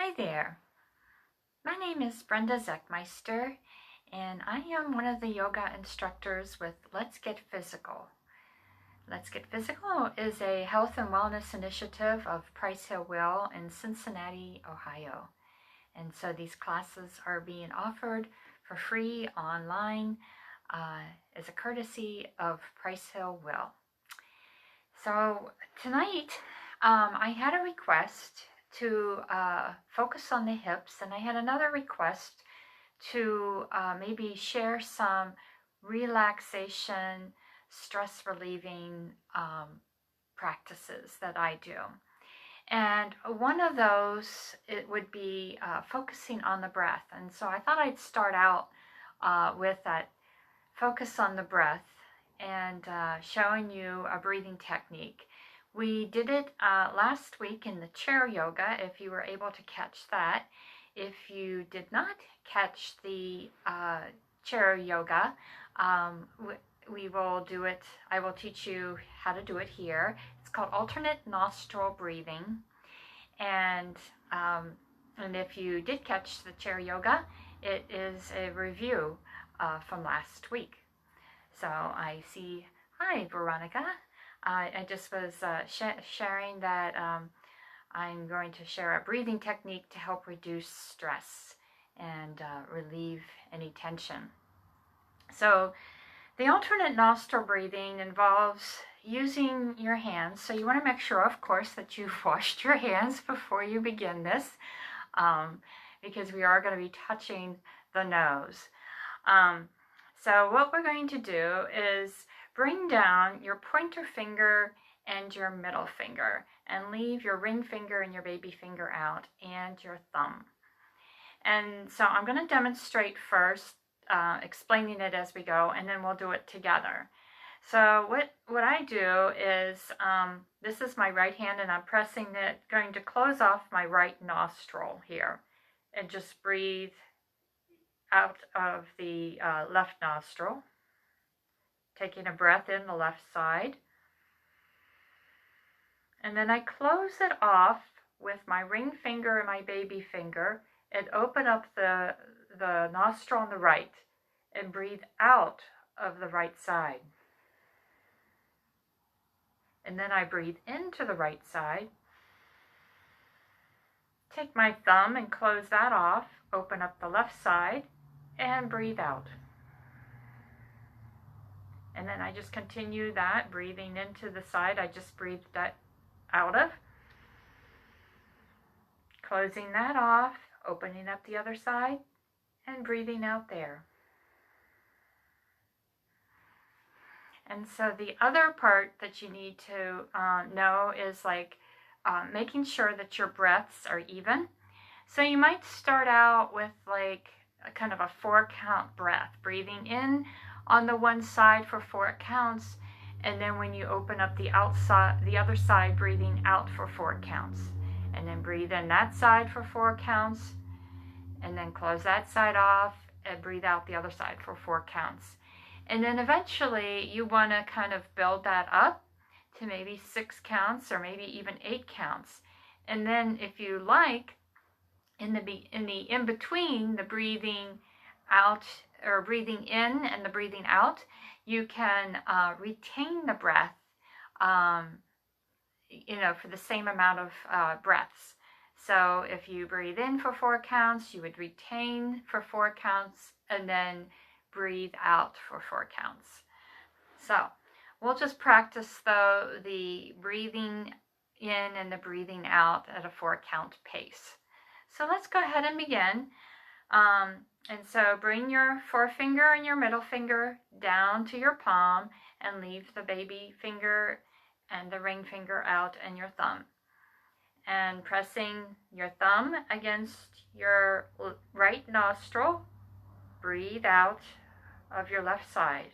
Hi there. My name is Brenda Zeckmeister, and I am one of the yoga instructors with Let's Get Physical. Let's Get Physical is a health and wellness initiative of Price Hill Will in Cincinnati, Ohio. And so these classes are being offered for free online as a courtesy of Price Hill Will. So tonight I had a request to focus on the hips, and I had another request to maybe share some relaxation, stress relieving practices that I do. And one of those, it would be focusing on the breath. And so I thought I'd start out with that focus on the breath and showing you a breathing technique. We did it last week in the chair yoga, if you were able to catch that. If you did not catch the chair yoga, we will do it. I will teach you how to do it here. It's called alternate nostril breathing. And if you did catch the chair yoga, it is a review from last week. So I see, hi Veronica. I just was sharing that I'm going to share a breathing technique to help reduce stress and relieve any tension. So the alternate nostril breathing involves using your hands. So you want to make sure, of course, that you've washed your hands before you begin this, because we are going to be touching the nose. So what we're going to do is bring down your pointer finger and your middle finger and leave your ring finger and your baby finger out and your thumb. And so I'm going to demonstrate first, explaining it as we go, and then we'll do it together. So what I do is, this is my right hand and I'm pressing it, going to close off my right nostril here and just breathe out of the left nostril, taking a breath in the left side. And then I close it off with my ring finger and my baby finger and open up the nostril on the right and breathe out of the right side. And then I breathe into the right side. Take my thumb and close that off, open up the left side, and breathe out. And then I just continue that, breathing into the side I just breathed that out of. Closing that off, opening up the other side, and breathing out there. And so the other part that you need to know is making sure that your breaths are even. So you might start out with like a kind of a 4-count breath, breathing in on the one side for 4 counts, and then when you open up the other side, breathing out for 4 counts, and then breathe in that side for 4 counts, and then close that side off and breathe out the other side for 4 counts. And then eventually you want to kind of build that up to maybe 6 counts or maybe even 8 counts. And then if you like, in the in-between, the breathing out or breathing in and the breathing out, you can retain the breath, for the same amount of breaths. So if you breathe in for 4 counts, you would retain for 4 counts and then breathe out for 4 counts. So we'll just practice the breathing in and the breathing out at a 4-count pace. So let's go ahead and begin. And so bring your forefinger and your middle finger down to your palm and leave the baby finger and the ring finger out and your thumb. And pressing your thumb against your right nostril, breathe out of your left side.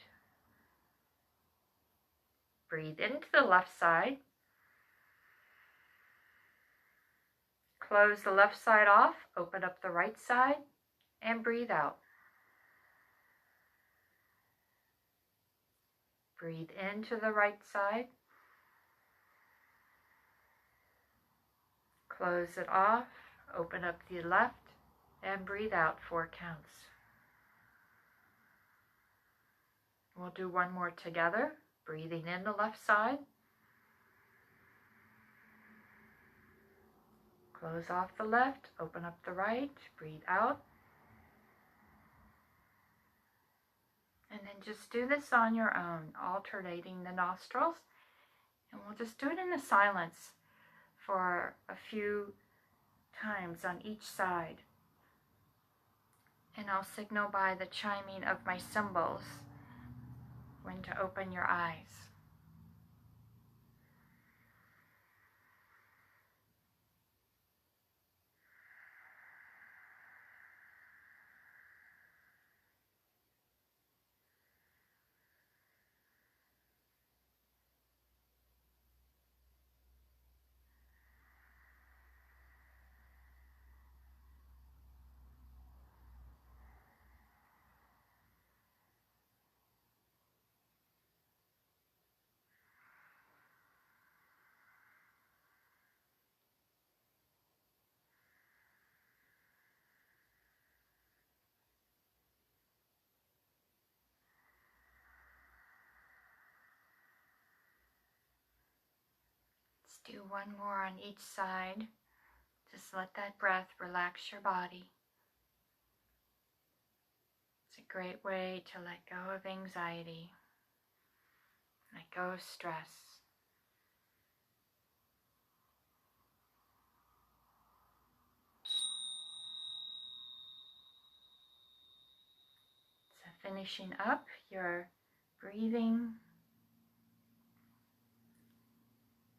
Breathe into the left side. Close the left side off, open up the right side, and breathe out. Breathe into the right side. Close it off, Open up the left and breathe out 4 counts. We'll do one more together, breathing in the left side. Close off the left, open up the right, breathe out. And then just do this on your own, alternating the nostrils. And we'll just do it in the silence for a few times on each side. And I'll signal by the chiming of my cymbals when to open your eyes. Let's do one more on each side. Just let that breath relax your body. It's a great way to let go of anxiety, let go of stress. So finishing up your breathing,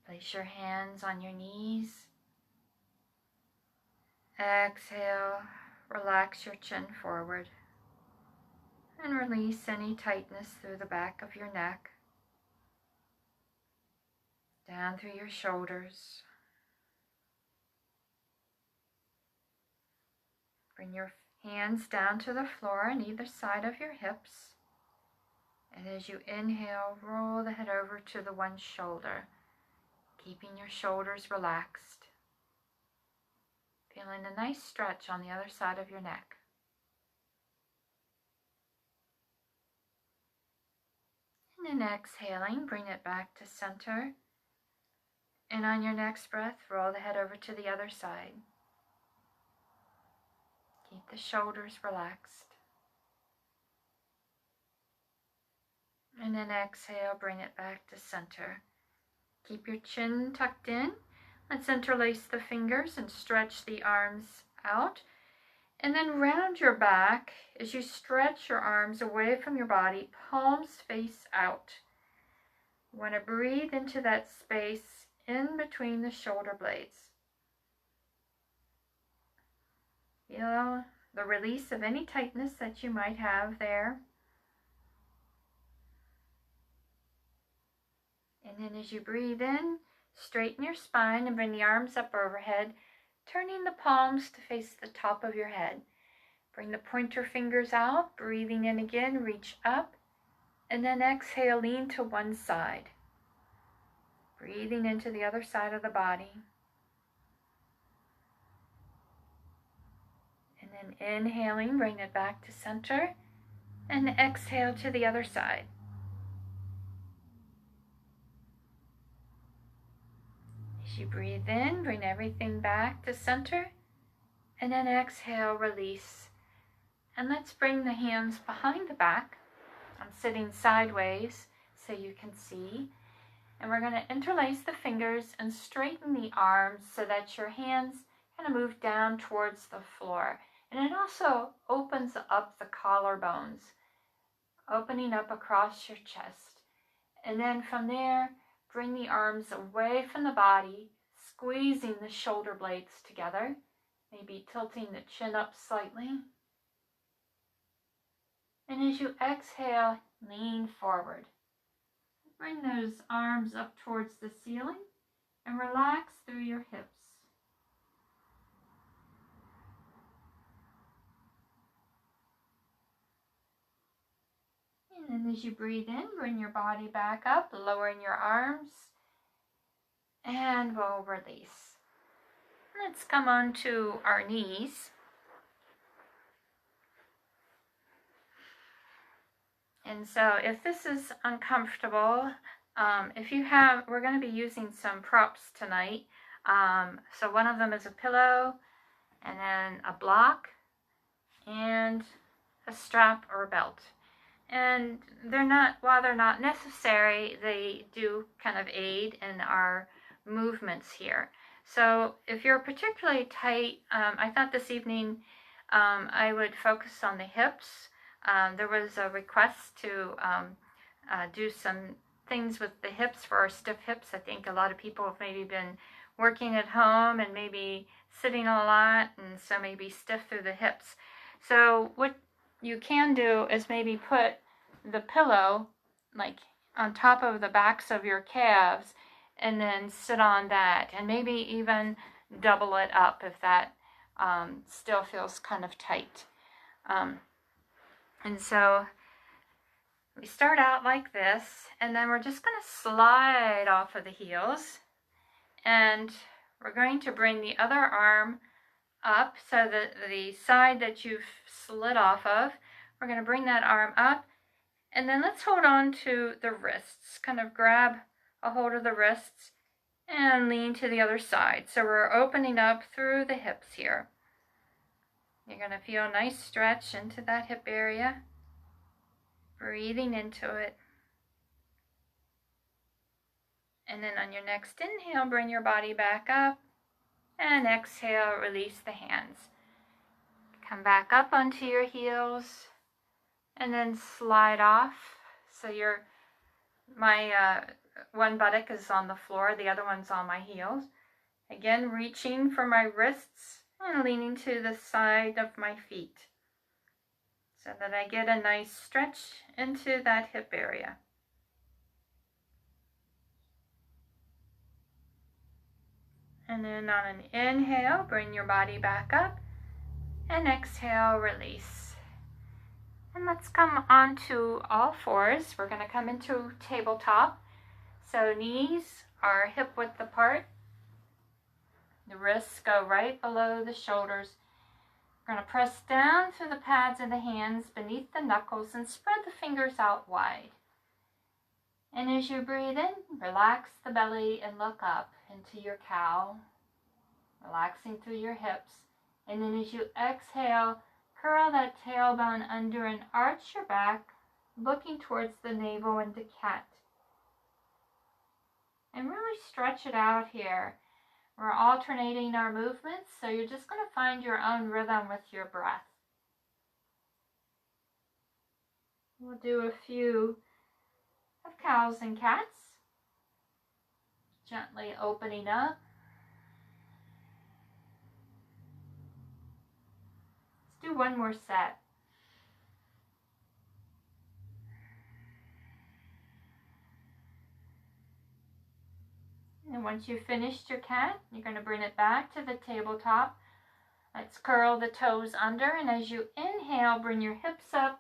place your hands on your knees. Exhale, relax your chin forward and release any tightness through the back of your neck, down through your shoulders. Bring your hands down to the floor on either side of your hips. And as you inhale, roll the head over to the one shoulder, keeping your shoulders relaxed. Feeling a nice stretch on the other side of your neck. And then exhaling, bring it back to center. And on your next breath, roll the head over to the other side. Keep the shoulders relaxed. And then exhale, bring it back to center. Keep your chin tucked in. Let's interlace the fingers and stretch the arms out. And then round your back as you stretch your arms away from your body, palms face out. You want to breathe into that space in between the shoulder blades. Feel the release of any tightness that you might have there. And then as you breathe in, straighten your spine and bring the arms up overhead, turning the palms to face the top of your head. Bring the pointer fingers out, breathing in again, reach up, and then exhale, lean to one side. Breathing into the other side of the body. And then inhaling, bring it back to center, and exhale to the other side. As you breathe in, bring everything back to center, and then exhale, release. And let's bring the hands behind the back. I'm sitting sideways so you can see. And we're going to interlace the fingers and straighten the arms so that your hands kind of move down towards the floor. And it also opens up the collarbones, opening up across your chest. And then from there, bring the arms away from the body, squeezing the shoulder blades together, maybe tilting the chin up slightly. And as you exhale, lean forward. Bring those arms up towards the ceiling and relax through your hips. And then as you breathe in, bring your body back up, lowering your arms, and we'll release. Let's come on to our knees. And so if this is uncomfortable, we're going to be using some props tonight. So one of them is a pillow, and then a block, and a strap or a belt. And while they're not necessary, they do kind of aid in our movements here. So if you're particularly tight, I thought this evening I would focus on the hips. There was a request to do some things with the hips for our stiff hips. I think a lot of people have maybe been working at home and maybe sitting a lot, and so maybe stiff through the hips. So what you can do is maybe put the pillow like on top of the backs of your calves and then sit on that, and maybe even double it up if that still feels kind of tight. And so we start out like this, and then we're just going to slide off of the heels, and we're going to bring the other arm up, so that the side that you've slid off of, we're going to bring that arm up, and then let's hold on to the wrists, kind of grab a hold of the wrists and lean to the other side. So we're opening up through the hips here. You're going to feel a nice stretch into that hip area, breathing into it. And then on your next inhale, bring your body back up, and exhale, release the hands. Come back up onto your heels, and then slide off. So my one buttock is on the floor, the other one's on my heels. Again, reaching for my wrists and leaning to the side of my feet, so that I get a nice stretch into that hip area. And then on an inhale, bring your body back up, and exhale, release. And let's come on to all fours. We're going to come into tabletop. So knees are hip width apart. The wrists go right below the shoulders. We're going to press down through the pads of the hands beneath the knuckles and spread the fingers out wide. And as you breathe in, relax the belly and look up into your cow, relaxing through your hips. And then as you exhale, curl that tailbone under and arch your back, looking towards the navel into cat. And really stretch it out here. We're alternating our movements, so you're just going to find your own rhythm with your breath. We'll do a few of cows and cats, gently opening up. Let's do one more set. And once you've finished your cat, you're going to bring it back to the tabletop. Let's curl the toes under, and as you inhale, bring your hips up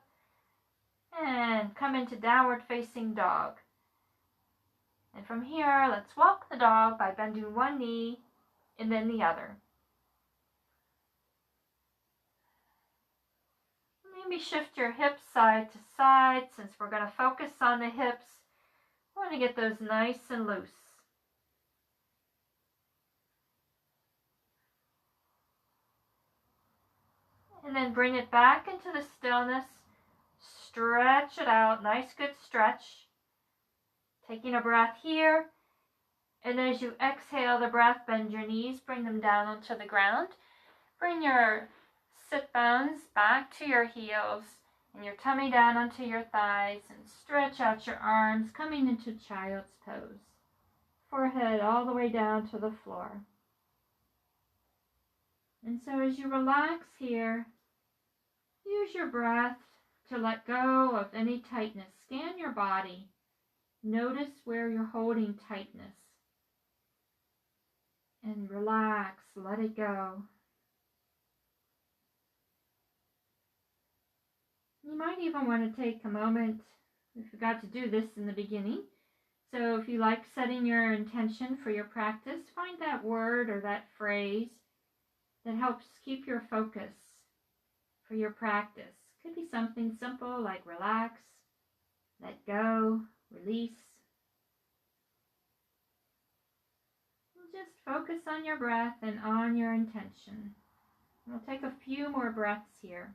and come into downward facing dog. And from here, let's walk the dog by bending one knee and then the other. Maybe shift your hips side to side. Since we're going to focus on the hips, we want to get those nice and loose. And then bring it back into the stillness. Stretch it out. Nice, good stretch. Taking a breath here. And as you exhale the breath, bend your knees. Bring them down onto the ground. Bring your sit bones back to your heels. And your tummy down onto your thighs. And stretch out your arms, coming into child's pose. Forehead all the way down to the floor. And so as you relax here, use your breath to let go of any tightness. Scan your body. Notice where you're holding tightness. And relax, let it go. You might even want to take a moment, we forgot to do this in the beginning, so if you like setting your intention for your practice, find that word or that phrase that helps keep your focus for your practice. Could be something simple like relax, let go, release. Just focus on your breath and on your intention. We'll take a few more breaths here.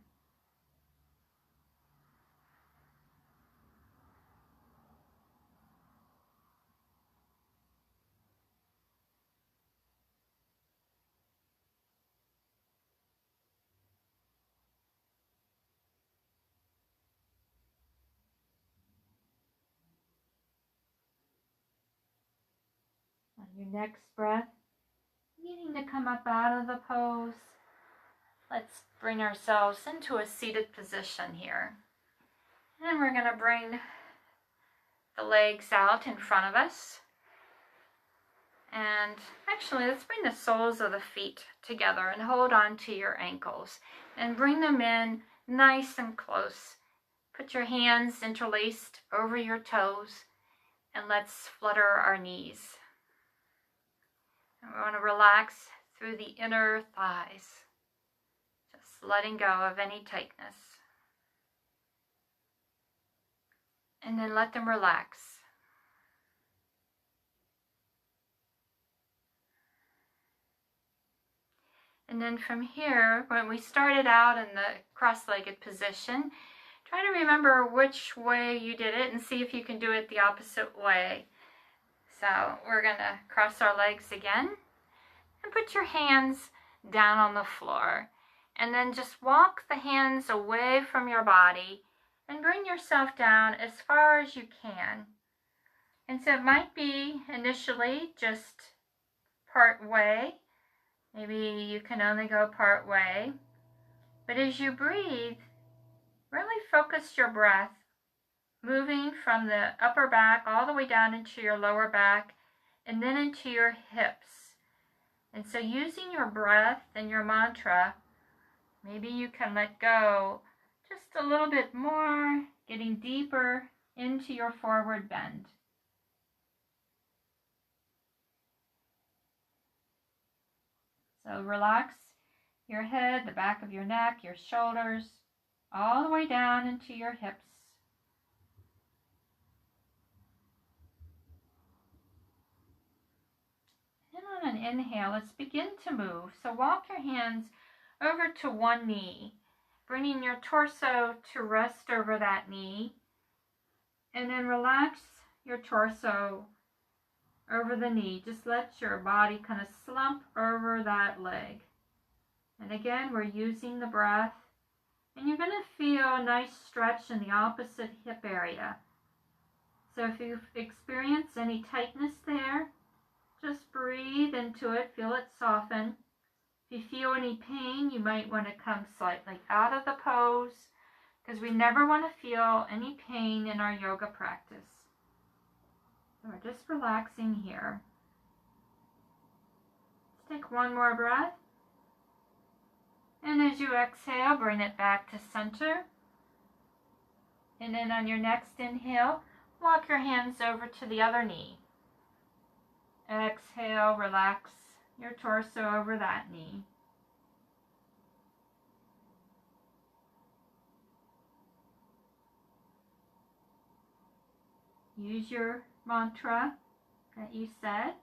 On your next breath, beginning to come up out of the pose, let's bring ourselves into a seated position here. And we're going to bring the legs out in front of us. And actually, let's bring the soles of the feet together and hold on to your ankles and bring them in nice and close. Put your hands interlaced over your toes and let's flutter our knees. And we want to relax through the inner thighs, just letting go of any tightness. And then let them relax. And then from here, when we started out in the cross-legged position, try to remember which way you did it and see if you can do it the opposite way. So we're going to cross our legs again and put your hands down on the floor. And then just walk the hands away from your body and bring yourself down as far as you can. And so it might be initially just part way. Maybe you can only go part way. But as you breathe, really focus your breath, moving from the upper back all the way down into your lower back and then into your hips. And so using your breath and your mantra, maybe you can let go just a little bit more, getting deeper into your forward bend. So relax your head, the back of your neck, your shoulders, all the way down into your hips. And on an inhale, let's begin to move. So walk your hands over to one knee, bringing your torso to rest over that knee. And then relax your torso over the knee. Just let your body kind of slump over that leg. And again, we're using the breath. And you're going to feel a nice stretch in the opposite hip area. So if you experience any tightness there, just breathe into it, feel it soften. If you feel any pain, you might want to come slightly out of the pose, because we never want to feel any pain in our yoga practice. So we're just relaxing here. Let's take one more breath. And as you exhale, bring it back to center. And then on your next inhale, walk your hands over to the other knee. Exhale, relax your torso over that knee. Use your mantra that you said.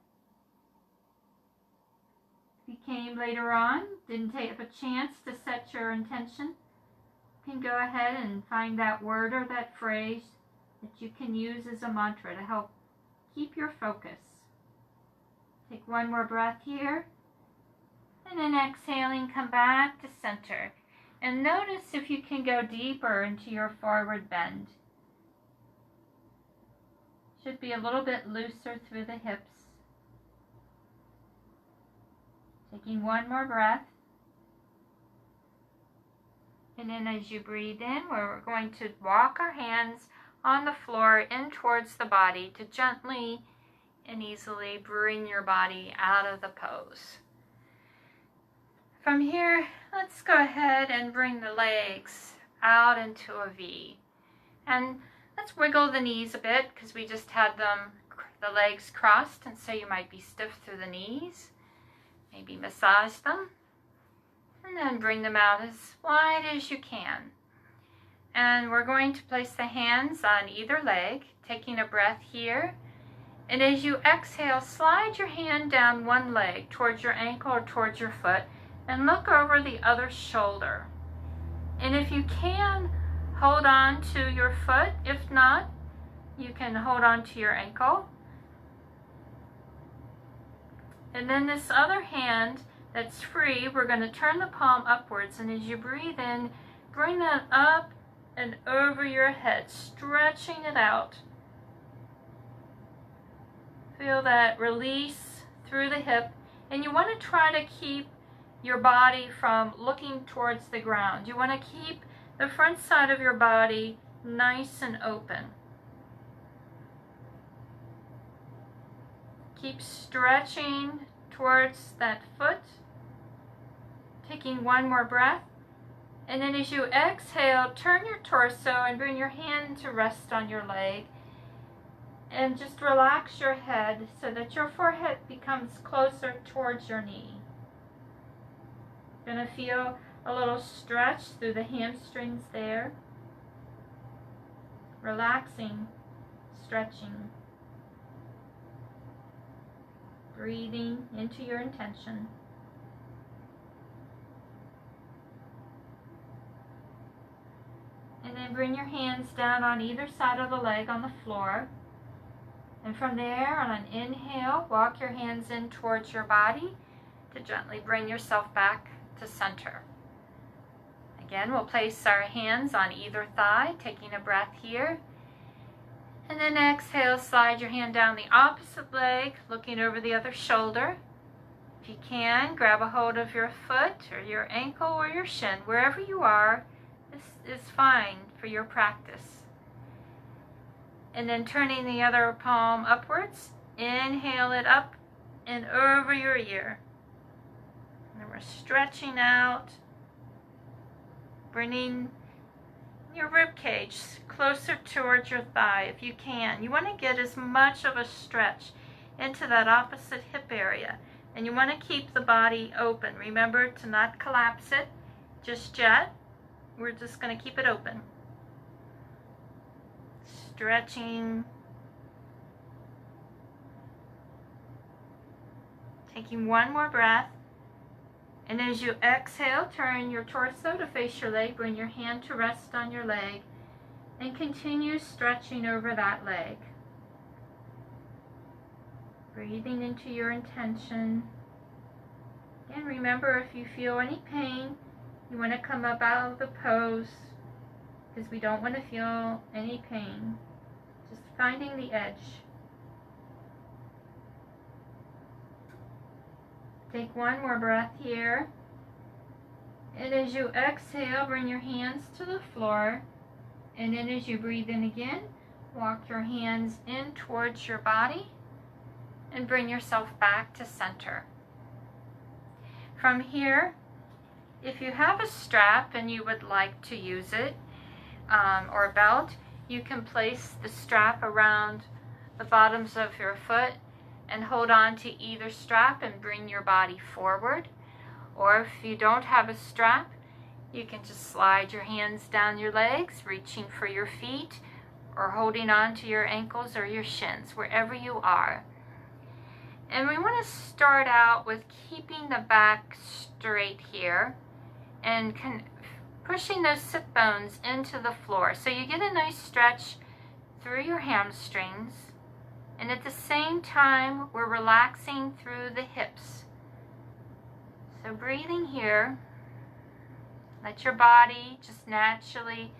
If you came later on, didn't take a chance to set your intention, you can go ahead and find that word or that phrase that you can use as a mantra to help keep your focus. Take one more breath here, and then exhaling, come back to center. And notice if you can go deeper into your forward bend. Should be a little bit looser through the hips. Taking one more breath. And then as you breathe in, we're going to walk our hands on the floor in towards the body to gently and easily bring your body out of the pose. From here, let's go ahead and bring the legs out into a V. And let's wiggle the knees a bit because we just had the legs crossed, and so you might be stiff through the knees. Maybe massage them. And then bring them out as wide as you can. And we're going to place the hands on either leg, taking a breath here. And as you exhale, slide your hand down one leg towards your ankle or towards your foot and look over the other shoulder. And if you can, hold on to your foot. If not, you can hold on to your ankle. And then this other hand that's free, we're going to turn the palm upwards. And as you breathe in, bring that up and over your head, stretching it out. Feel that release through the hip. And you want to try to keep your body from looking towards the ground. You want to keep the front side of your body nice and open. Keep stretching towards that foot. Taking one more breath. And then as you exhale, turn your torso and bring your hand to rest on your leg. And just relax your head so that your forehead becomes closer towards your knee. You're going to feel a little stretch through the hamstrings there. Relaxing, stretching. Breathing into your intention. And then bring your hands down on either side of the leg on the floor. And from there, on an inhale, walk your hands in towards your body to gently bring yourself back to center. Again, we'll place our hands on either thigh, taking a breath here. And then exhale, slide your hand down the opposite leg, looking over the other shoulder. If you can, grab a hold of your foot or your ankle or your shin. Wherever you are, this is fine for your practice. And then turning the other palm upwards, inhale it up and over your ear. And then we're stretching out, bringing your rib cage closer towards your thigh if you can. You want to get as much of a stretch into that opposite hip area. And you want to keep the body open. Remember to not collapse it just yet. We're just going to keep it open. Stretching. Taking one more breath. And as you exhale, turn your torso to face your leg. Bring your hand to rest on your leg. And continue stretching over that leg. Breathing into your intention. Again, remember, if you feel any pain, you want to come up out of the pose because we don't want to feel any pain. Just finding the edge. Take one more breath here. And as you exhale, bring your hands to the floor. And then as you breathe in again, walk your hands in towards your body and bring yourself back to center. From here, if you have a strap and you would like to use it, or a belt, you can place the strap around the bottoms of your foot and hold on to either strap and bring your body forward. Or if you don't have a strap, you can just slide your hands down your legs, reaching for your feet, or holding on to your ankles or your shins, wherever you are. And we want to start out with keeping the back straight here and pushing those sit bones into the floor. So you get a nice stretch through your hamstrings. And at the same time, we're relaxing through the hips. So breathing here, let your body just naturally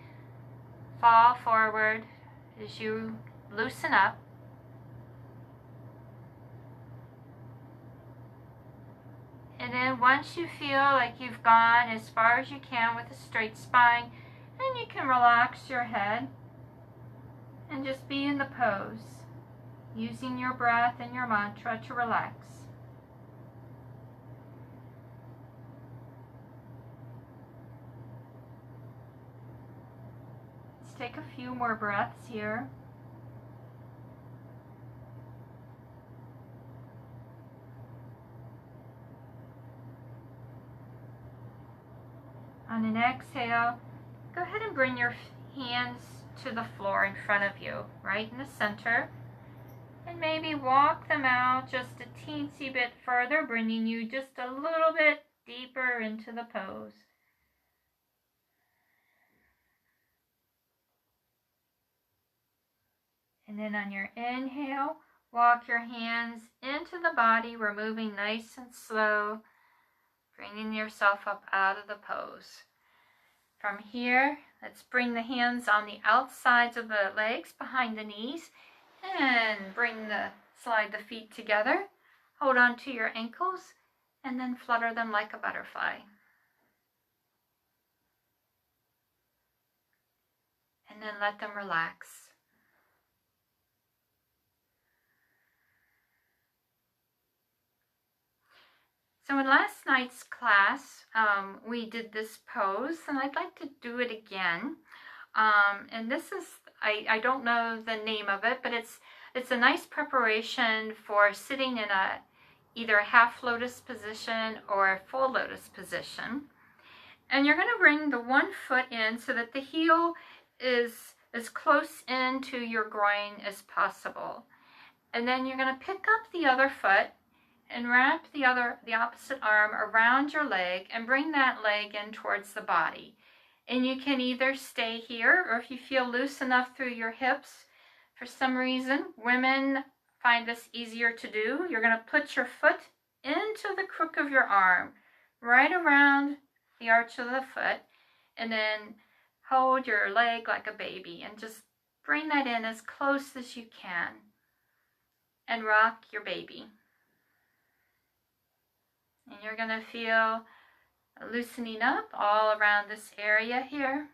fall forward as you loosen up. And then once you feel like you've gone as far as you can with a straight spine, then you can relax your head and just be in the pose, using your breath and your mantra to relax. Let's take a few more breaths here. On an exhale, go ahead and bring your hands to the floor in front of you, right in the center. And maybe walk them out just a teensy bit further, bringing you just a little bit deeper into the pose. And then on your inhale, walk your hands into the body. We're moving nice and slow, bringing yourself up out of the pose. From here, let's bring the hands on the outsides of the legs behind the knees and slide the feet together. Hold on to your ankles and then flutter them like a butterfly. And then let them relax. So in last night's class, we did this pose, and I'd like to do it again. And this is, I don't know the name of it, but it's a nice preparation for sitting in either a half lotus position or a full lotus position. And you're going to bring the one foot in so that the heel is as close into your groin as possible. And then you're going to pick up the other foot and wrap the opposite arm around your leg and bring that leg in towards the body. And you can either stay here, or if you feel loose enough through your hips, for some reason, women find this easier to do. You're going to put your foot into the crook of your arm, right around the arch of the foot, and then hold your leg like a baby and just bring that in as close as you can and rock your baby. And you're going to feel a loosening up all around this area here.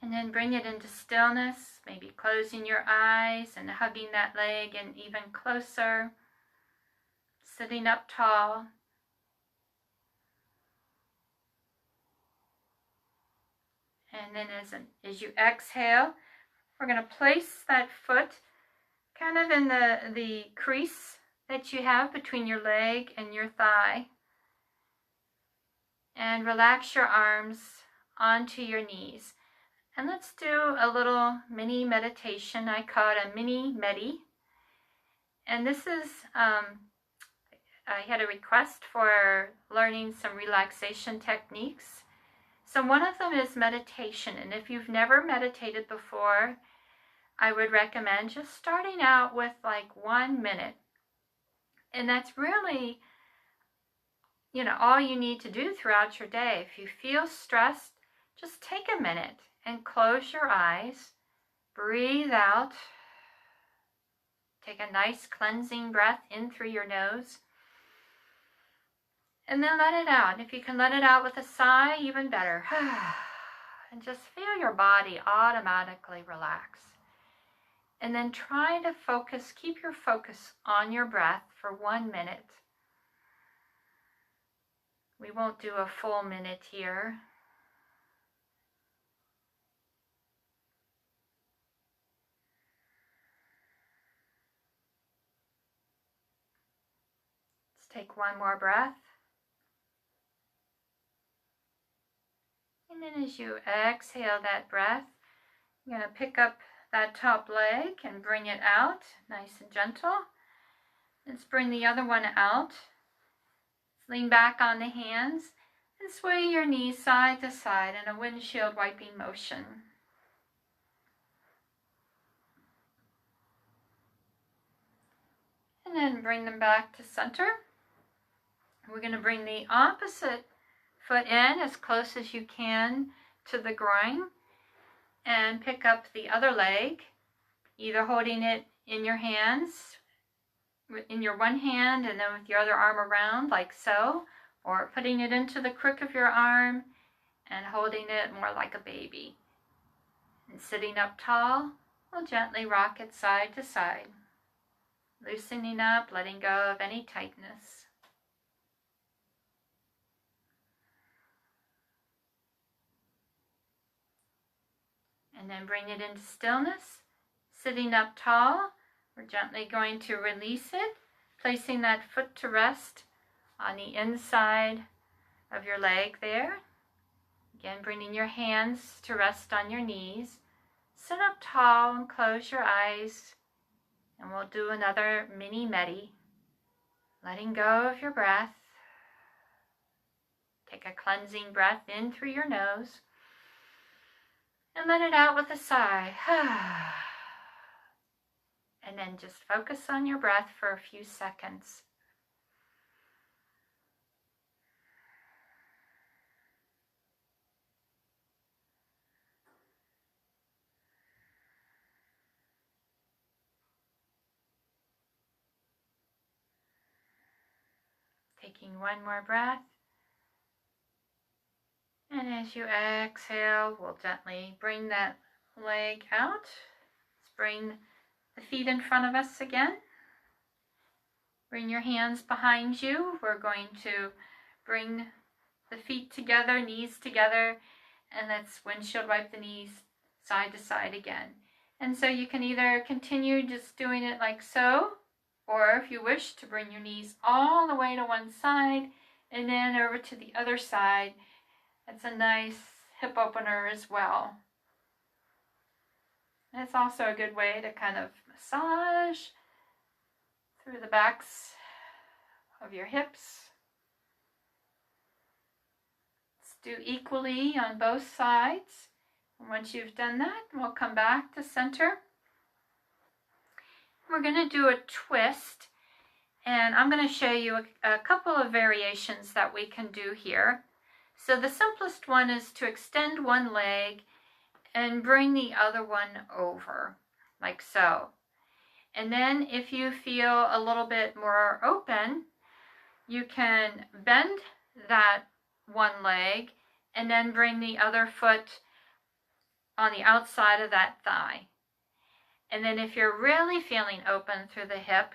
And then bring it into stillness, maybe closing your eyes and hugging that leg in even closer. Sitting up tall. And then as you exhale, we're going to place that foot kind of in the crease that you have between your leg and your thigh. And relax your arms onto your knees. And let's do a little mini meditation. I call it a mini medi. And this is, I had a request for learning some relaxation techniques. So one of them is meditation. And if you've never meditated before, I would recommend just starting out with like 1 minute. And that's really, all you need to do throughout your day. If you feel stressed, just take a minute and close your eyes. Breathe out. Take a nice cleansing breath in through your nose. And then let it out. And if you can let it out with a sigh, even better. And just feel your body automatically relax. And then try to focus, keep your focus on your breath for 1 minute. We won't do a full minute here. Let's take one more breath. And then as you exhale that breath, you're going to pick up that top leg and bring it out, nice and gentle. Let's bring the other one out. Lean back on the hands and sway your knees side to side in a windshield wiping motion. And then bring them back to center. We're going to bring the opposite foot in as close as you can to the groin. And pick up the other leg, either holding it in your hands, in your one hand, and then with your other arm around, like so, or putting it into the crook of your arm and holding it more like a baby. And sitting up tall, we'll gently rock it side to side, loosening up, letting go of any tightness. And then bring it into stillness. Sitting up tall, we're gently going to release it, placing that foot to rest on the inside of your leg there. Again, bringing your hands to rest on your knees. Sit up tall and close your eyes. And we'll do another mini medi. Letting go of your breath. Take a cleansing breath in through your nose. And let it out with a sigh. And then just focus on your breath for a few seconds. Taking one more breath. And as you exhale, we'll gently bring that leg out. Let's bring the feet in front of us again. Bring your hands behind you. We're going to bring the feet together, knees together, and let's windshield wipe the knees side to side again. And so you can either continue just doing it like so, or if you wish to bring your knees all the way to one side and then over to the other side. It's a nice hip opener as well. And it's also a good way to kind of massage through the backs of your hips. Let's do equally on both sides. And once you've done that, we'll come back to center. We're going to do a twist, and I'm going to show you a couple of variations that we can do here. So the simplest one is to extend one leg and bring the other one over, like so. And then if you feel a little bit more open, you can bend that one leg and then bring the other foot on the outside of that thigh. And then if you're really feeling open through the hip,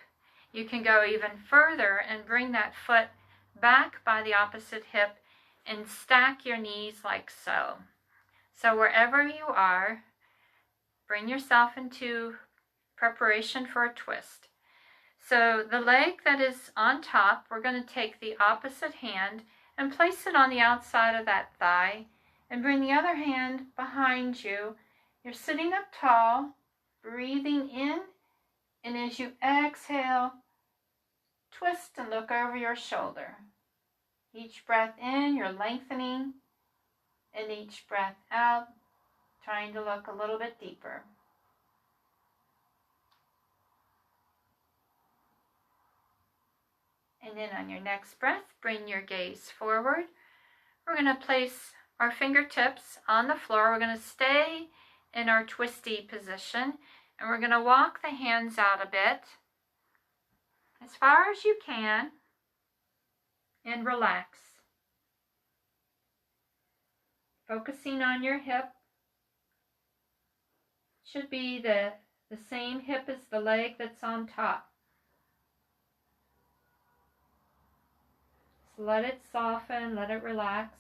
you can go even further and bring that foot back by the opposite hip and stack your knees like so. So wherever you are, bring yourself into preparation for a twist. So the leg that is on top, we're going to take the opposite hand and place it on the outside of that thigh and bring the other hand behind you. You're sitting up tall, breathing in, and as you exhale, twist and look over your shoulder. Each breath in, you're lengthening, and each breath out, trying to look a little bit deeper. And then on your next breath, bring your gaze forward. We're going to place our fingertips on the floor. We're going to stay in our twisty position, and we're going to walk the hands out a bit, as far as you can, and relax. Focusing on your hip. Should be the same hip as the leg that's on top. Just let it soften, let it relax.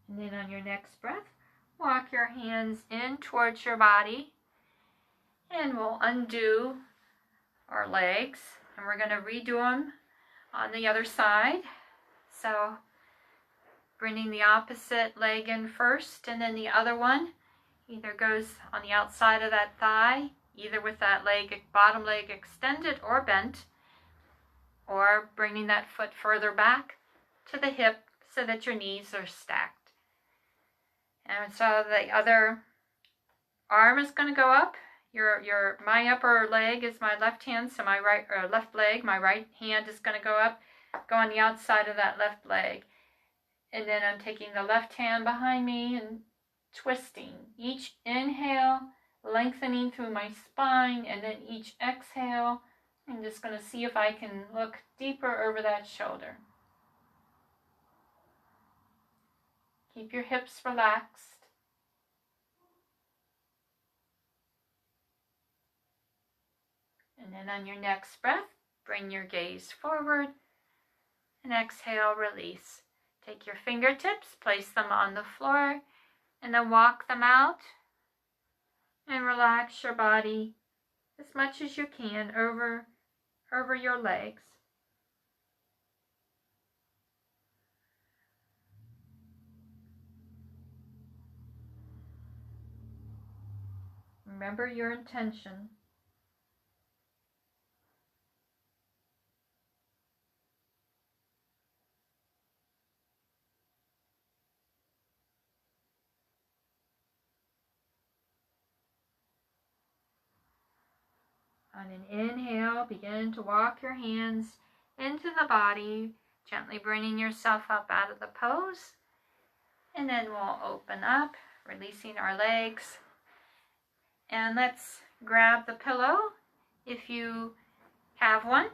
And then on your next breath, walk your hands in towards your body, and we'll undo our legs, and we're going to redo them on the other side. So bringing the opposite leg in first, and then the other one either goes on the outside of that thigh, either with that leg, bottom leg extended or bent, or bringing that foot further back to the hip so that your knees are stacked. And so the other arm is going to go up. My upper leg is my left hand, so my left leg, my right hand is going to go up, go on the outside of that left leg. And then I'm taking the left hand behind me and twisting. Each inhale, lengthening through my spine, and then each exhale, I'm just going to see if I can look deeper over that shoulder. Keep your hips relaxed. And then on your next breath, bring your gaze forward and exhale, release. Take your fingertips, place them on the floor, And then walk them out and relax your body as much as you can over your legs. Remember your intention. On an inhale, begin to walk your hands into the body, gently bringing yourself up out of the pose. And then we'll open up, releasing our legs. And let's grab the pillow if you have one.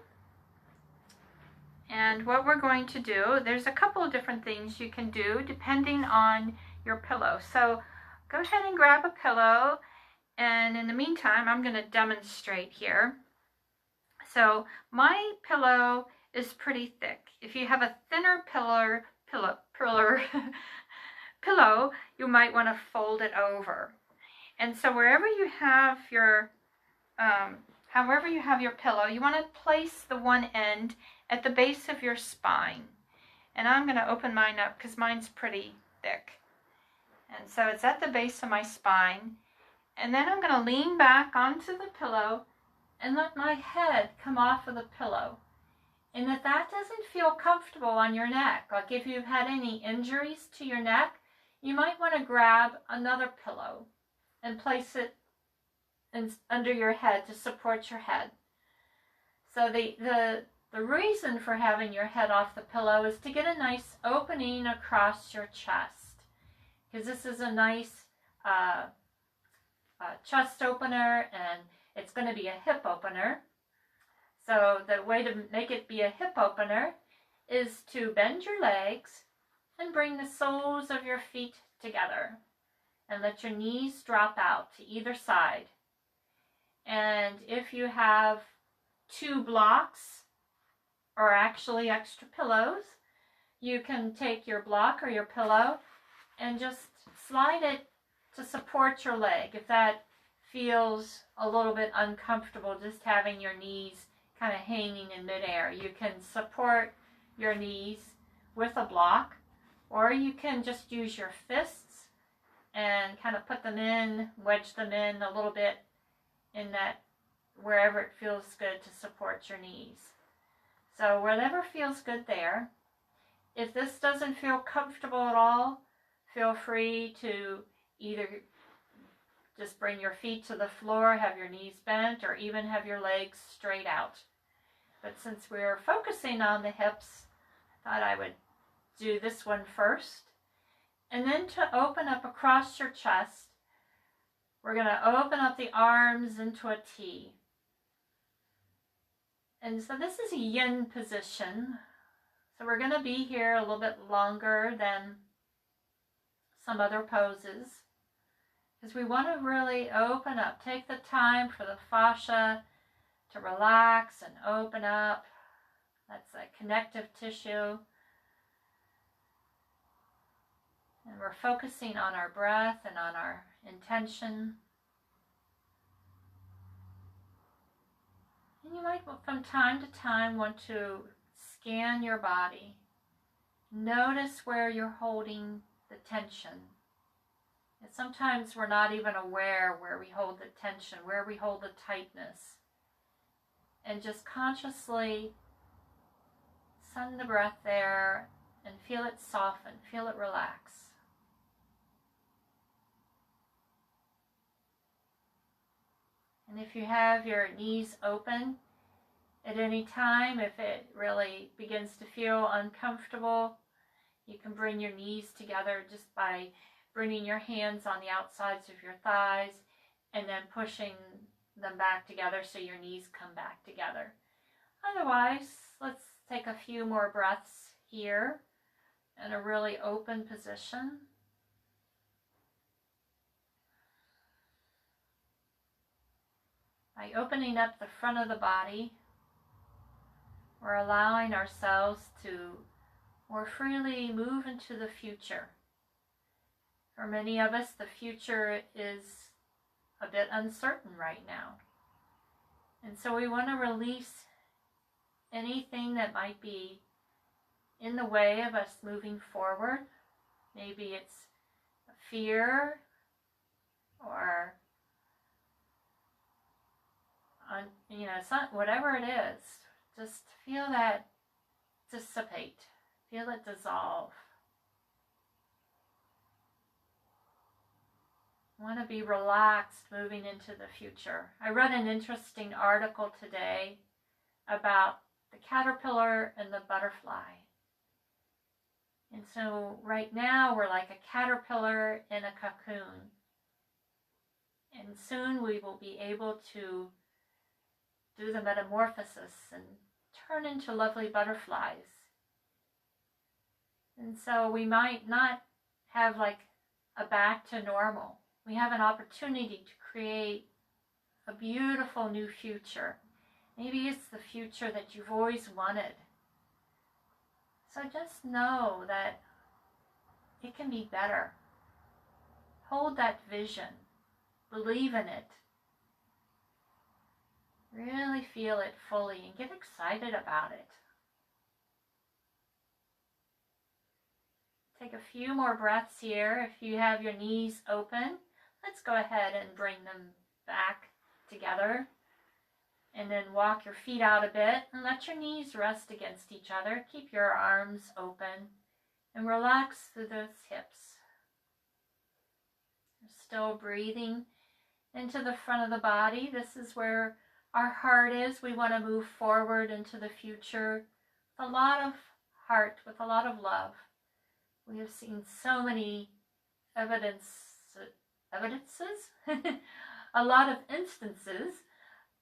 And what we're going to do, there's a couple of different things you can do depending on your pillow. So go ahead and grab a pillow. And in the meantime, I'm going to demonstrate here. So my pillow is pretty thick. If you have a thinner pillow, you might want to fold it over. And so wherever you have your, however you have your pillow, you want to place the one end at the base of your spine. And I'm going to open mine up because mine's pretty thick. And so it's at the base of my spine. And then I'm going to lean back onto the pillow and let my head come off of the pillow. And if that doesn't feel comfortable on your neck, like if you've had any injuries to your neck, you might want to grab another pillow and place it under your head to support your head. So the reason for having your head off the pillow is to get a nice opening across your chest, because this is a nice chest opener, and it's going to be a hip opener. So the way to make it be a hip opener is to bend your legs and bring the soles of your feet together and let your knees drop out to either side. And if you have two blocks, or actually extra pillows, you can take your block or your pillow and just slide it to support your leg. If that feels a little bit uncomfortable, just having your knees kind of hanging in midair, you can support your knees with a block, or you can just use your fists and kind of put them in, wedge them in a little bit in that, wherever it feels good to support your knees. So whatever feels good there. If this doesn't feel comfortable at all, feel free to either just bring your feet to the floor, have your knees bent, or even have your legs straight out. But since we're focusing on the hips, I thought I would do this one first. And then to open up across your chest, we're going to open up the arms into a T. And so this is a yin position. So we're going to be here a little bit longer than some other poses, because we want to really open up. Take the time for the fascia to relax and open up. That's a connective tissue. And we're focusing on our breath and on our intention. And you might, from time to time, want to scan your body. Notice where you're holding the tension. And sometimes we're not even aware where we hold the tension, where we hold the tightness. And just consciously send the breath there and feel it soften, feel it relax. And if you have your knees open at any time, if it really begins to feel uncomfortable, you can bring your knees together just by bringing your hands on the outsides of your thighs and then pushing them back together so your knees come back together. Otherwise, let's take a few more breaths here in a really open position. By opening up the front of the body, we're allowing ourselves to more freely move into the future. For many of us, the future is a bit uncertain right now. And so we want to release anything that might be in the way of us moving forward. Maybe it's a fear or, whatever it is. Just feel that dissipate. Feel it dissolve. I want to be relaxed moving into the future. I read an interesting article today about the caterpillar and the butterfly. And so right now we're like a caterpillar in a cocoon. And soon we will be able to do the metamorphosis and turn into lovely butterflies. And so we might not have like a back to normal. We have an opportunity to create a beautiful new future. Maybe it's the future that you've always wanted. So just know that it can be better. Hold that vision. Believe in it. Really feel it fully and get excited about it. Take a few more breaths here. If you have your knees open, let's go ahead and bring them back together. And then walk your feet out a bit and let your knees rest against each other. Keep your arms open and relax through those hips. You're still breathing into the front of the body. This is where our heart is. We want to move forward into the future with a lot of heart, with a lot of love. We have seen so many evidences, a lot of instances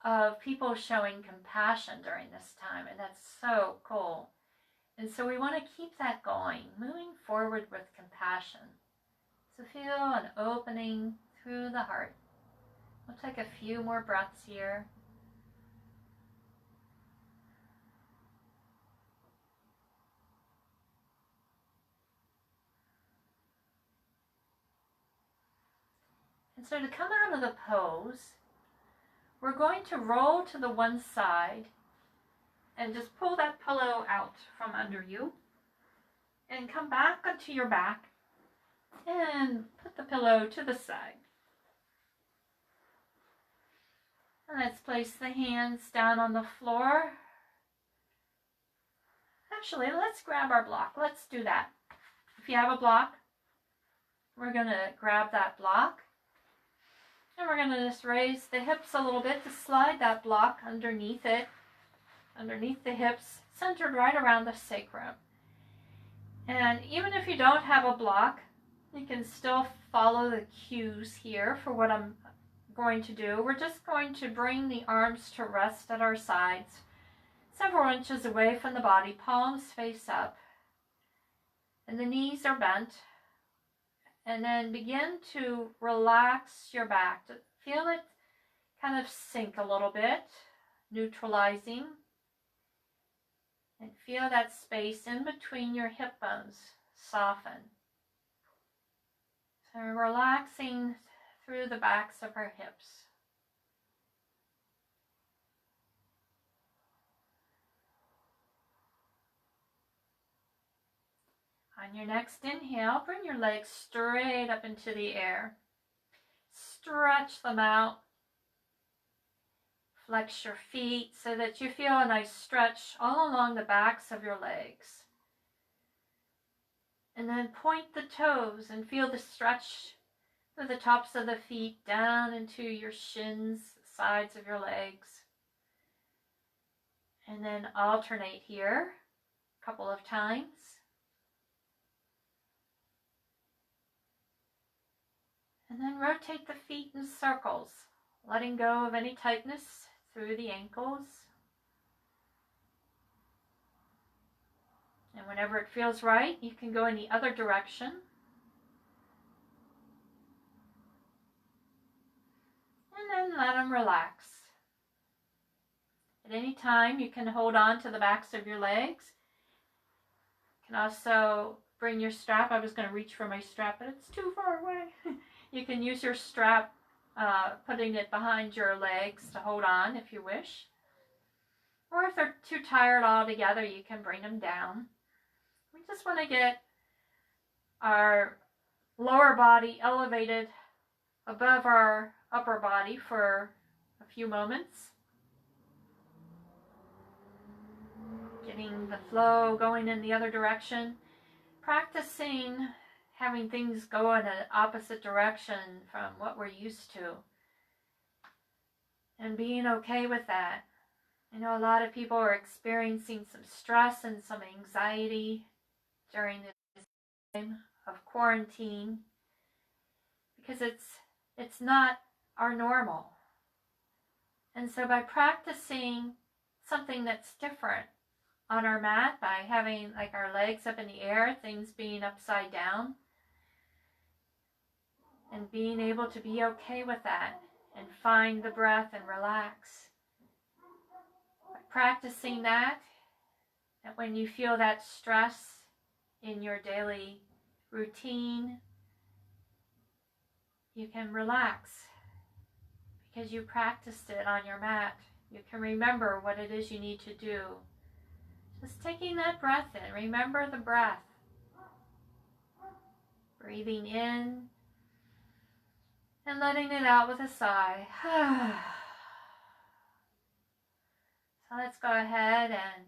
of people showing compassion during this time, and that's so cool. And so we want to keep that going, moving forward with compassion. So feel an opening through the heart. We'll take a few more breaths here. And so to come out of the pose, we're going to roll to the one side and just pull that pillow out from under you and come back onto your back and put the pillow to the side. And let's place the hands down on the floor. Actually, let's grab our block. Let's do that. If you have a block, we're going to grab that block. And we're going to just raise the hips a little bit to slide that block underneath it, underneath the hips, centered right around the sacrum. And even if you don't have a block, you can still follow the cues here for what I'm going to do. We're just going to bring the arms to rest at our sides, several inches away from the body, palms face up, and the knees are bent. And then begin to relax your back. Feel it kind of sink a little bit, neutralizing. And feel that space in between your hip bones soften. So relaxing through the backs of our hips. On your next inhale, bring your legs straight up into the air. Stretch them out. Flex your feet so that you feel a nice stretch all along the backs of your legs. And then point the toes and feel the stretch through the tops of the feet down into your shins, sides of your legs. And then alternate here a couple of times. And then rotate the feet in circles, letting go of any tightness through the ankles. And whenever it feels right, you can go in the other direction. And then let them relax. At any time, you can hold on to the backs of your legs. You can also bring your strap. I was going to reach for my strap, but it's too far away. You can use your strap, putting it behind your legs to hold on if you wish. Or if they're too tired altogether, you can bring them down. We just want to get our lower body elevated above our upper body for a few moments. Getting the flow going in the other direction. Practicing having things go in an opposite direction from what we're used to. And being okay with that. I know a lot of people are experiencing some stress and some anxiety during this time of quarantine because it's not our normal. And so by practicing something that's different on our mat, by having like our legs up in the air, things being upside down, and being able to be okay with that and find the breath and relax. By practicing that when you feel that stress in your daily routine, you can relax because you practiced it on your mat. You can remember what it is you need to do. Just taking that breath in. Remember the breath. Breathing in and letting it out with a sigh. So let's go ahead and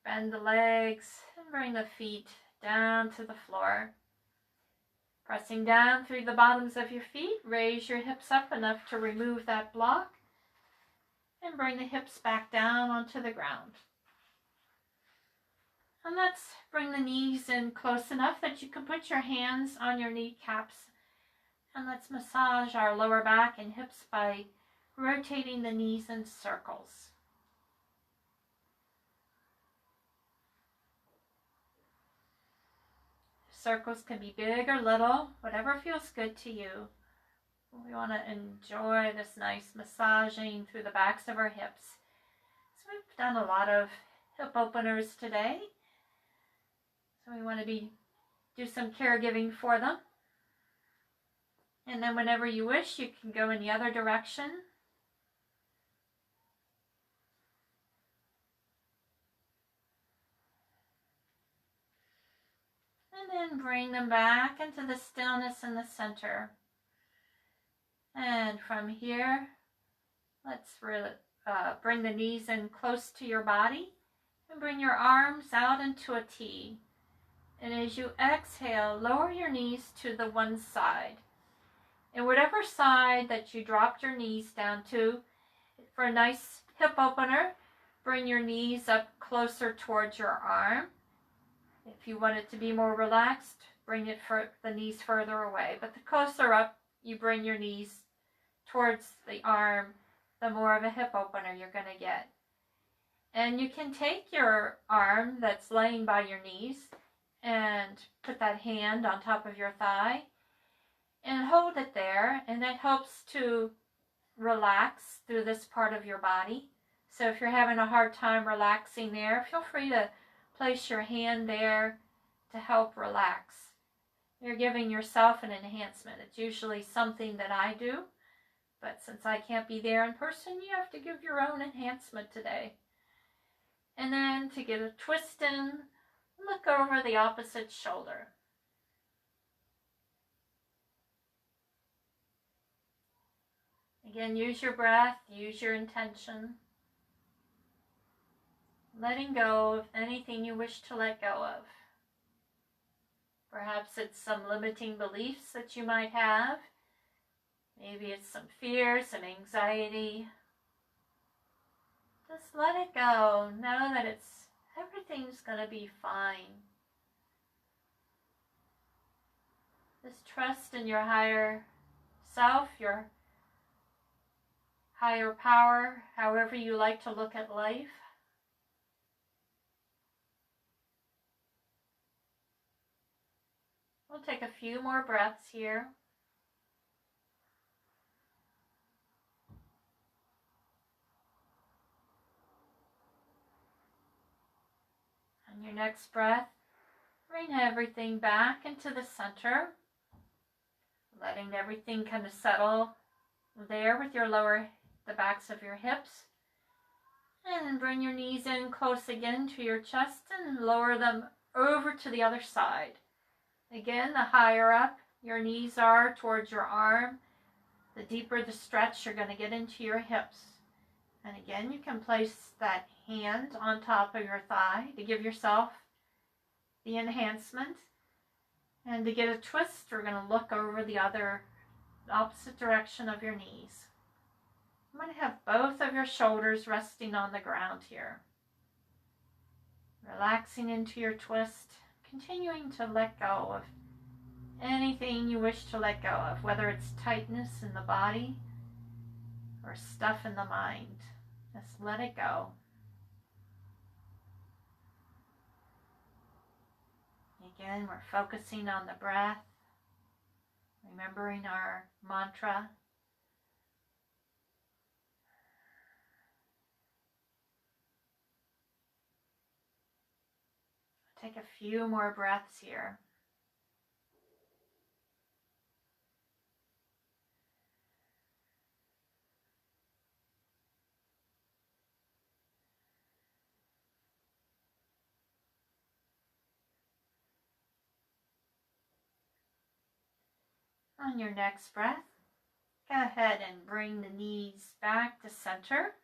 bend the legs and bring the feet down to the floor. Pressing down through the bottoms of your feet, raise your hips up enough to remove that block and bring the hips back down onto the ground. And let's bring the knees in close enough that you can put your hands on your kneecaps. And let's massage our lower back and hips by rotating the knees in circles. Circles can be big or little, whatever feels good to you. We want to enjoy this nice massaging through the backs of our hips. So we've done a lot of hip openers today. So we want to do some caregiving for them. And then whenever you wish, you can go in the other direction. And then bring them back into the stillness in the center. And from here, let's bring the knees in close to your body and bring your arms out into a T. And as you exhale, lower your knees to the one side. And whatever side that you dropped your knees down to, for a nice hip opener, bring your knees up closer towards your arm. If you want it to be more relaxed, bring the knees further away. But the closer up you bring your knees towards the arm, the more of a hip opener you're going to get. And you can take your arm that's laying by your knees and put that hand on top of your thigh and hold it there, and that helps to relax through this part of your body. So if you're having a hard time relaxing there, feel free to place your hand there to help relax. You're giving yourself an enhancement. It's usually something that I do, but since I can't be there in person, you have to give your own enhancement today. And then to get a twist in, look over the opposite shoulder. Again, use your breath, use your intention. Letting go of anything you wish to let go of. Perhaps it's some limiting beliefs that you might have. Maybe it's some fear, some anxiety. Just let it go. Know that everything's going to be fine. Just trust in your higher self, your higher power, however you like to look at life. We'll take a few more breaths here. On your next breath, Bring everything back into the center, letting everything kind of settle there with your the backs of your hips. And bring your knees in close again to your chest and lower them over to the other side. Again, the higher up your knees are towards your arm, the deeper the stretch you're going to get into your hips. And again, you can place that hand on top of your thigh to give yourself the enhancement. And to get a twist, we're going to look over the opposite direction of your knees. I'm going to have both of your shoulders resting on the ground here. Relaxing into your twist, continuing to let go of anything you wish to let go of, whether it's tightness in the body or stuff in the mind. Just let it go. Again, we're focusing on the breath, remembering our mantra. Take a few more breaths here. On your next breath, go ahead and bring the knees back to center.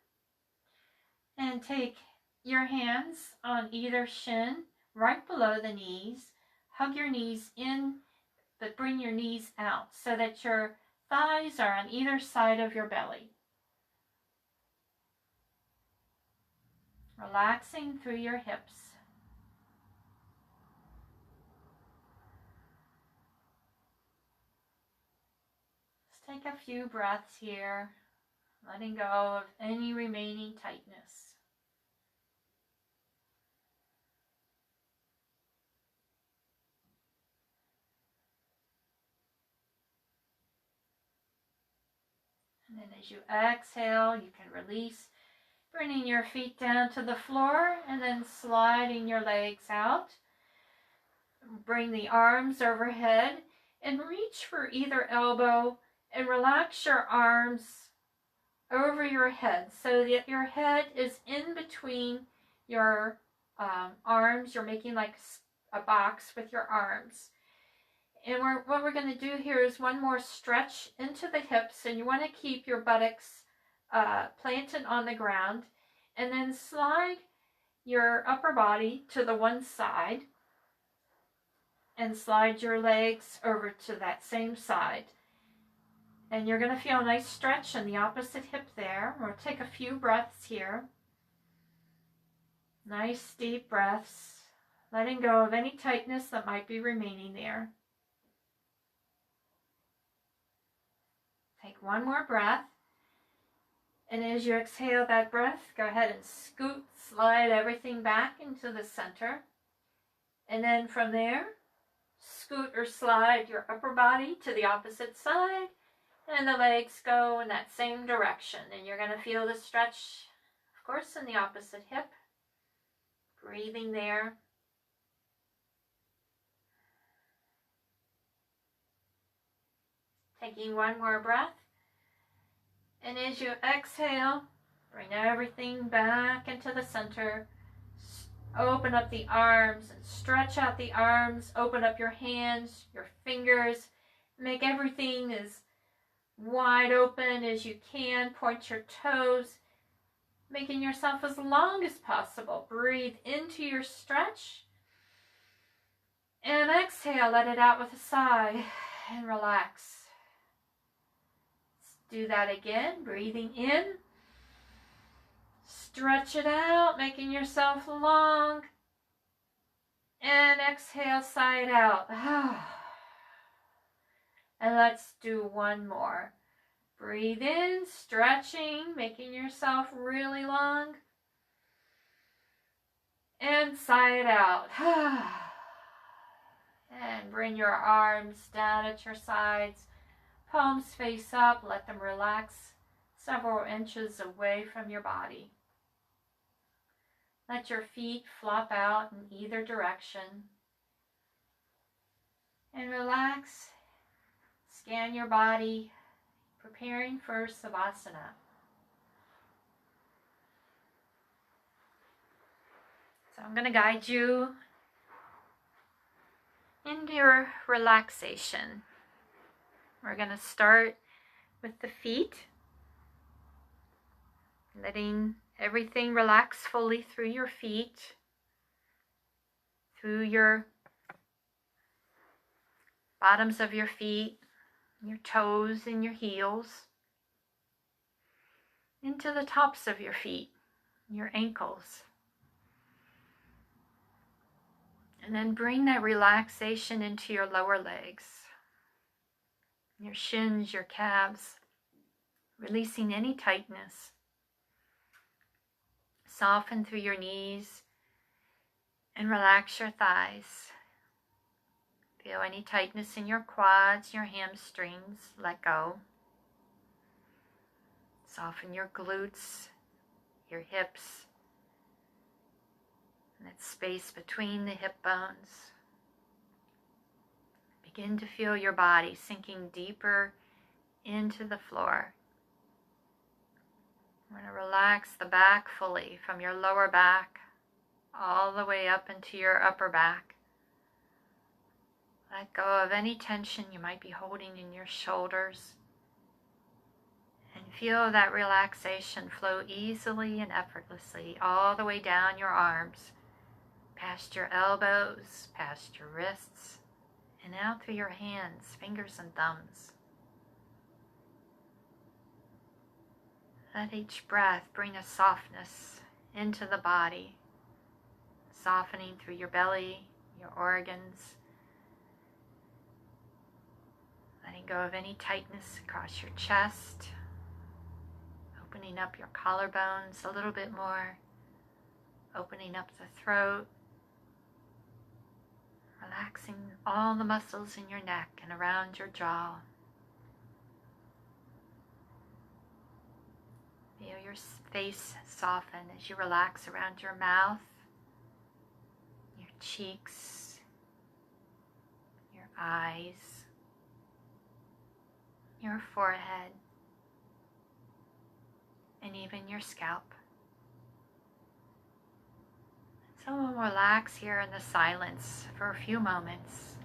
And take your hands on either shin, right below the knees. Hug your knees in, but bring your knees out so that your thighs are on either side of your belly. Relaxing through your hips. Just take a few breaths here, letting go of any remaining tightness. And then as you exhale, you can release, bringing your feet down to the floor and then sliding your legs out. Bring the arms overhead and reach for either elbow and relax your arms over your head so that your head is in between your arms. You're making like a box with your arms. And what we're going to do here is one more stretch into the hips, and you want to keep your buttocks planted on the ground, and then slide your upper body to the one side and slide your legs over to that same side. And you're going to feel a nice stretch in the opposite hip there. We'll take a few breaths here. Nice deep breaths, letting go of any tightness that might be remaining there. Take one more breath. And as you exhale that breath, go ahead and slide everything back into the center. And then from there, scoot or slide your upper body to the opposite side. And the legs go in that same direction. And you're going to feel the stretch, of course, in the opposite hip. Breathing there. Taking one more breath. And as you exhale, bring everything back into the center. Open up the arms and stretch out the arms. Open up your hands, your fingers. Make everything as wide open as you can. Point your toes, making yourself as long as possible. Breathe into your stretch. And exhale, let it out with a sigh and relax. Do that again, breathing in, stretch it out, making yourself long, and exhale, sigh it out. And let's do one more. Breathe in, stretching, making yourself really long, and sigh it out. And bring your arms down at your sides. Palms face up, let them relax several inches away from your body. Let your feet flop out in either direction. And relax. Scan your body, preparing for Savasana. So I'm going to guide you into your relaxation. We're going to start with the feet, letting everything relax fully through your feet, through your bottoms of your feet, your toes and your heels, into the tops of your feet, your ankles. And then bring that relaxation into your lower legs, your shins, your calves, releasing any tightness. Soften through your knees and relax your thighs. Feel any tightness in your quads, your hamstrings, let go. Soften your glutes, your hips, and that space between the hip bones. Begin to feel your body sinking deeper into the floor. We're going to relax the back fully from your lower back all the way up into your upper back. Let go of any tension you might be holding in your shoulders. And feel that relaxation flow easily and effortlessly all the way down your arms, past your elbows, past your wrists, and out through your hands, fingers and thumbs. Let each breath bring a softness into the body, softening through your belly, your organs, letting go of any tightness across your chest, opening up your collarbones a little bit more, opening up the throat, relaxing all the muscles in your neck and around your jaw. Feel your face soften as you relax around your mouth, your cheeks, your eyes, your forehead, and even your scalp. So we'll relax here in the silence for a few moments.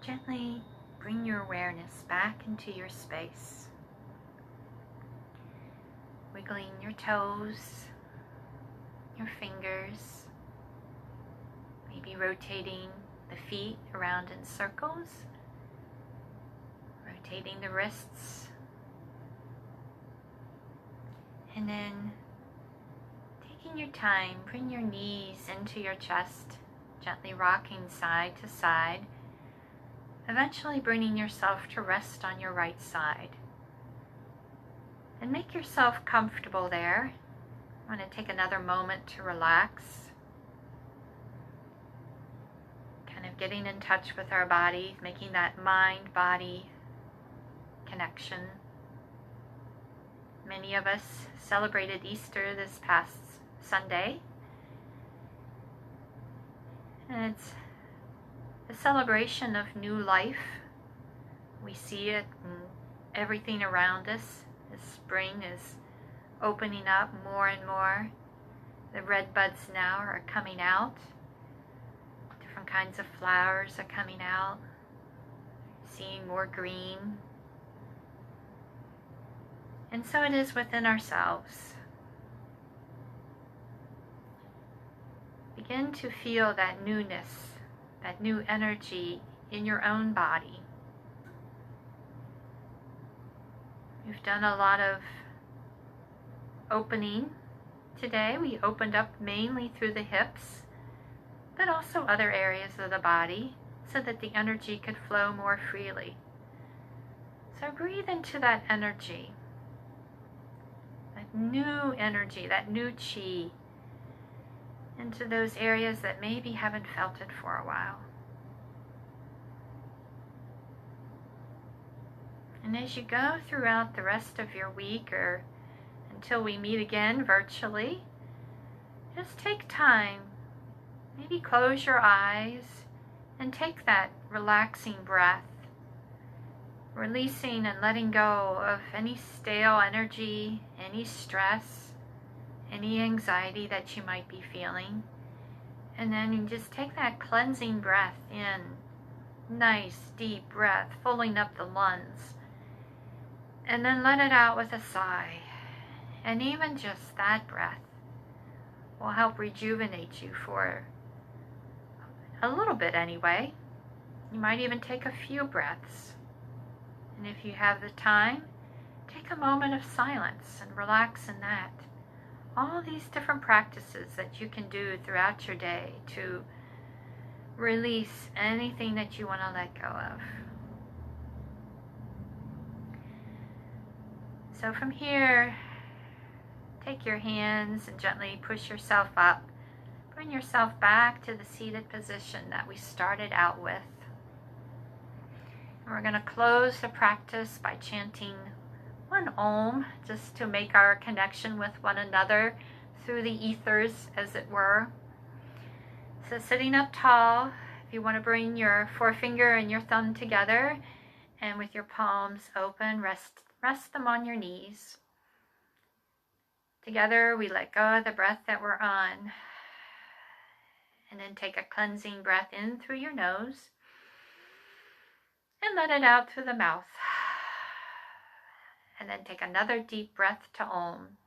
Gently bring your awareness back into your space. Wiggling your toes, your fingers, maybe rotating the feet around in circles, rotating the wrists, and then taking your time, bring your knees into your chest, gently rocking side to side, eventually bringing yourself to rest on your right side. And make yourself comfortable there. I want to take another moment to relax. Kind of getting in touch with our body, making that mind-body connection. Many of us celebrated Easter this past Sunday, and it's a celebration of new life. We see it in everything around us. The spring is opening up more and more. The red buds now are coming out. Different kinds of flowers are coming out. Seeing more green. And so it is within ourselves. Begin to feel that newness, that new energy in your own body. We've done a lot of opening today. We opened up mainly through the hips, but also other areas of the body so that the energy could flow more freely. So breathe into that energy, that new energy, that new chi, into those areas that maybe haven't felt it for a while. And as you go throughout the rest of your week, or until we meet again virtually, just take time. Maybe close your eyes and take that relaxing breath, releasing and letting go of any stale energy, any stress, any anxiety that you might be feeling. And then you just take that cleansing breath in, nice deep breath, filling up the lungs. And then let it out with a sigh. And even just that breath will help rejuvenate you for a little bit anyway. You might even take a few breaths. And if you have the time, take a moment of silence and relax in that. All these different practices that you can do throughout your day to release anything that you want to let go of. So from here, take your hands and gently push yourself up. Bring yourself back to the seated position that we started out with. And we're going to close the practice by chanting one Om, just to make our connection with one another through the ethers, as it were. So sitting up tall, if you want to bring your forefinger and your thumb together, and with your palms open, rest them on your knees. Together, we let go of the breath that we're on. And then take a cleansing breath in through your nose. And let it out through the mouth. And then take another deep breath to Om.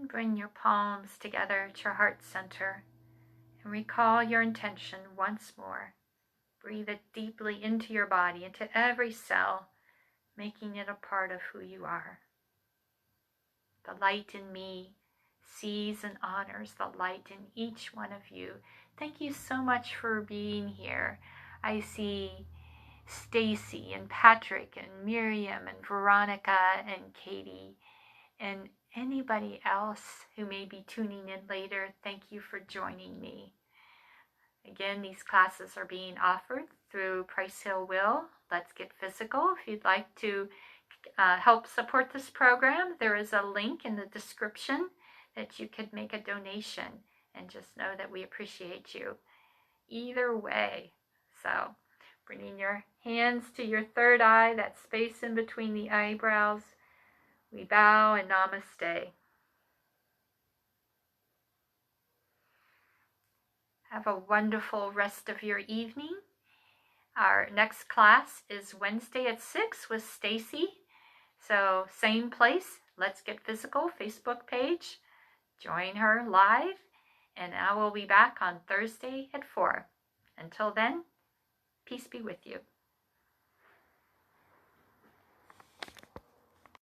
Bring your palms together at your heart center and recall your intention once more. Breathe it deeply into your body, into every cell, making it a part of who you are. The light in me sees and honors the light in each one of you. Thank you so much for being here. I see Stacy and Patrick and Miriam and Veronica and Katie and anybody else who may be tuning in later. Thank you for joining me. Again, these classes are being offered through Price Hill Will. Let's Get Physical. If you'd like to help support this program, there is a link in the description that you could make a donation, and just know that we appreciate you either way. So bringing your hands to your third eye, that space in between the eyebrows, we bow and namaste. Have a wonderful rest of your evening. Our next class is Wednesday at 6 with Stacy. So same place, Let's Get Physical Facebook page. Join her live, and I will be back on Thursday at 4. Until then, peace be with you.